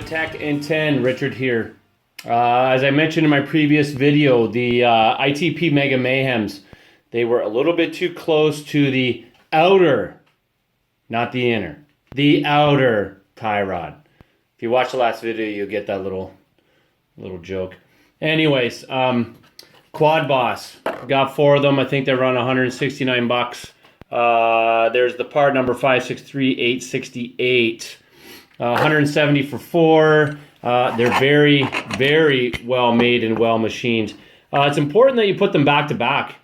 Tech and 10, Richard here. As I mentioned in my previous video, the ITP Mega Mayhems, they were a little bit too close to the outer, not the inner, the outer tie rod. If you watch the last video, you'll get that little joke. Anyways, Quad Boss, got 4 of them. I think they're around 169 bucks. There's the part number 563868. 170 for 4. They're very, very well made and well machined. It's important that you put them back to back.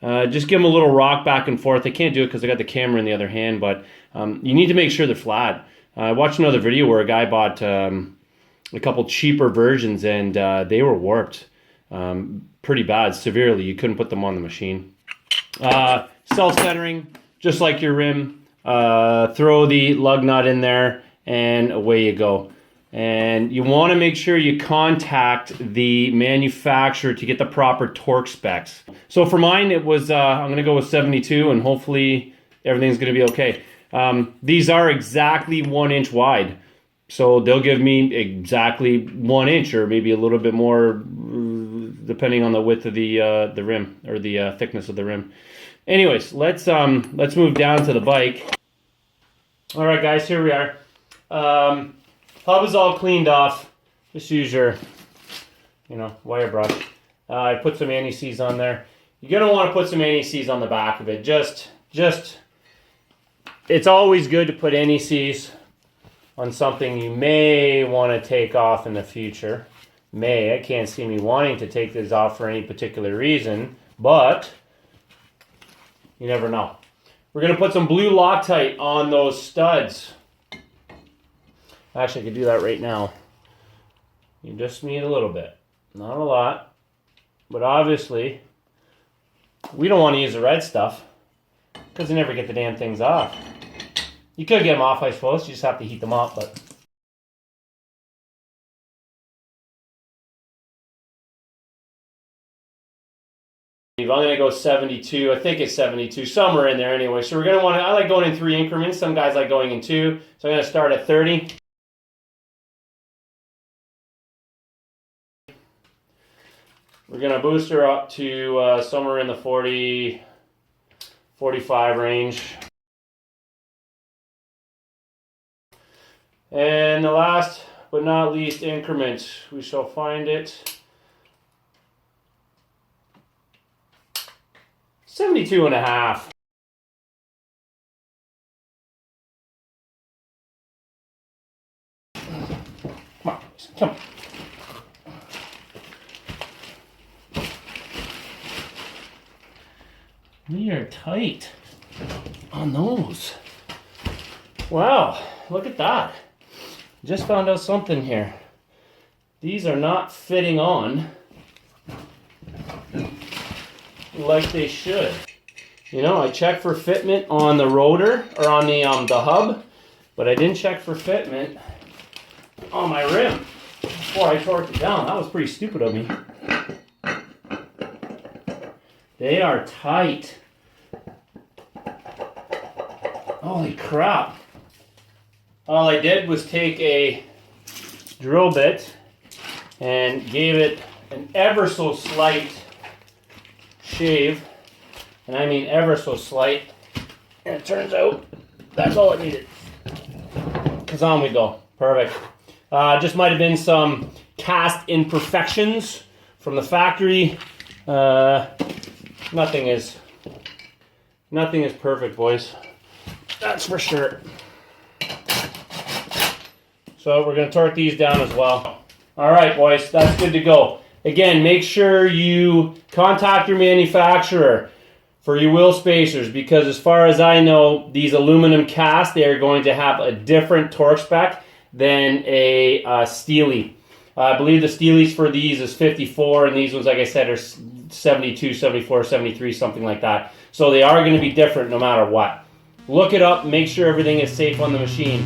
Just give them a little rock back and forth. I can't do it because I got the camera in the other hand, but you need to make sure they're flat. I watched another video where a guy bought a couple cheaper versions and they were warped pretty bad, severely. You couldn't put them on the machine. Self-centering, just like your rim. Throw the lug nut in there and away you go. And you want to make sure you contact the manufacturer to get the proper torque specs. So for mine, it was, I'm going to go with 72 and hopefully everything's going to be okay. These are exactly 1 inch wide. So they'll give me exactly 1 inch or maybe a little bit more depending on the width of the rim or the thickness of the rim. Anyways, let's move down to the bike. All right, guys, here we are. Hub is all cleaned off. Just use your, wire brush. I put some anti-seize on there. You're gonna want to put some anti-seize on the back of it. Just, it's always good to put anti-seize on something you may want to take off in the future. I can't see me wanting to take this off for any particular reason, but you never know. We're gonna put some blue Loctite on those studs. Actually, I could do that right now. You just need a little bit. Not a lot. But obviously, we don't want to use the red stuff because you never get the damn things off. You could get them off, I suppose. You just have to heat them up, but... I'm going to go 72. I think it's 72. Somewhere in there anyway. So we're going to want to... I like going in 3 increments. Some guys like going in 2. So I'm going to start at 30. We're going to boost her up to somewhere in the 40, 45 range. And the last but not least increment, we shall find it. 72 and a half. Come on, come on. We are tight on those. Wow, look at that. Just found out something here. These are not fitting on like they should. I checked for fitment on the rotor or on the hub, but I didn't check for fitment on my rim before I torqued it down. That was pretty stupid of me. They are tight. Holy crap. All I did was take a drill bit and gave it an ever so slight shave. And I mean ever so slight. And it turns out that's all it needed. Because on we go. Perfect. Just might have been some cast imperfections from the factory. Nothing is perfect, boys. That's for sure. So we're going to torque these down as well. All right, boys, that's good to go. Again, make sure you contact your manufacturer for your wheel spacers because as far as I know, these aluminum casts, they are going to have a different torque spec than a Steely. I believe the Steelies for these is 54, and these ones, like I said, are 72, 74, 73, something like that. So they are going to be different no matter what. Look it up, make sure everything is safe on the machine.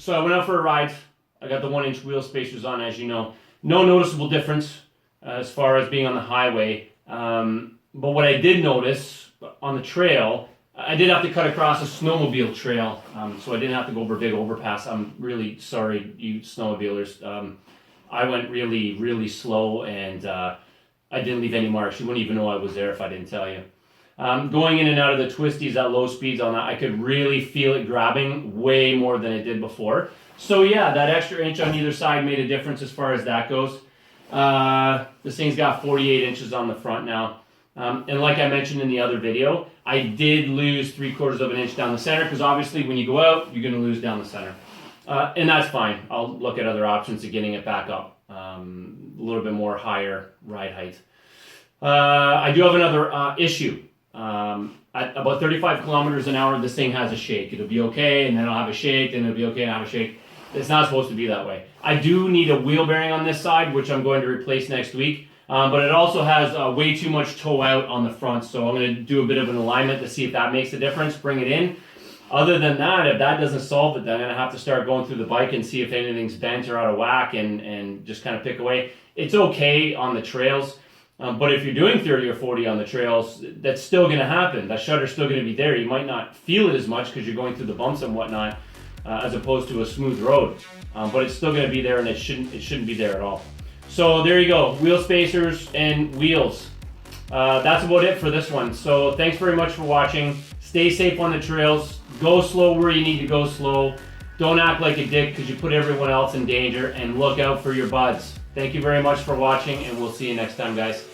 So I went out for a ride. I got the 1-inch wheel spacers on, as you know. No noticeable difference as far as being on the highway. But what I did notice on the trail, I did have to cut across a snowmobile trail, so I didn't have to go over a big overpass. I'm really sorry, you snowmobilers. I went really, really slow, and I didn't leave any marks. You wouldn't even know I was there if I didn't tell you. Going in and out of the twisties at low speeds on that, I could really feel it grabbing way more than it did before. So yeah, that extra inch on either side made a difference as far as that goes. This thing's got 48 inches on the front now. And like I mentioned in the other video, I did lose 3/4 of an inch down the center, because obviously when you go out, you're going to lose down the center. And that's fine. I'll look at other options of getting it back up. A little bit more higher ride height. I do have another issue. At about 35 kilometers an hour, this thing has a shake. It'll be okay, and then I'll have a shake, then it'll be okay and I'll have a shake. It's not supposed to be that way. I do need a wheel bearing on this side, which I'm going to replace next week. But it also has way too much toe out on the front, so I'm going to do a bit of an alignment to see if that makes a difference, bring it in. Other than that, if that doesn't solve it, then I'm going to have to start going through the bike and see if anything's bent or out of whack, and just kind of pick away. It's okay on the trails, but if you're doing 30 or 40 on the trails, that's still going to happen. That shudder's still going to be there. You might not feel it as much because you're going through the bumps and whatnot, as opposed to a smooth road. But it's still going to be there, and it shouldn't be there at all. So there you go, wheel spacers and wheels. That's about it for this one. So thanks very much for watching. Stay safe on the trails. Go slow where you need to go slow. Don't act like a dick because you put everyone else in danger, and look out for your buds. Thank you very much for watching, and we'll see you next time, guys.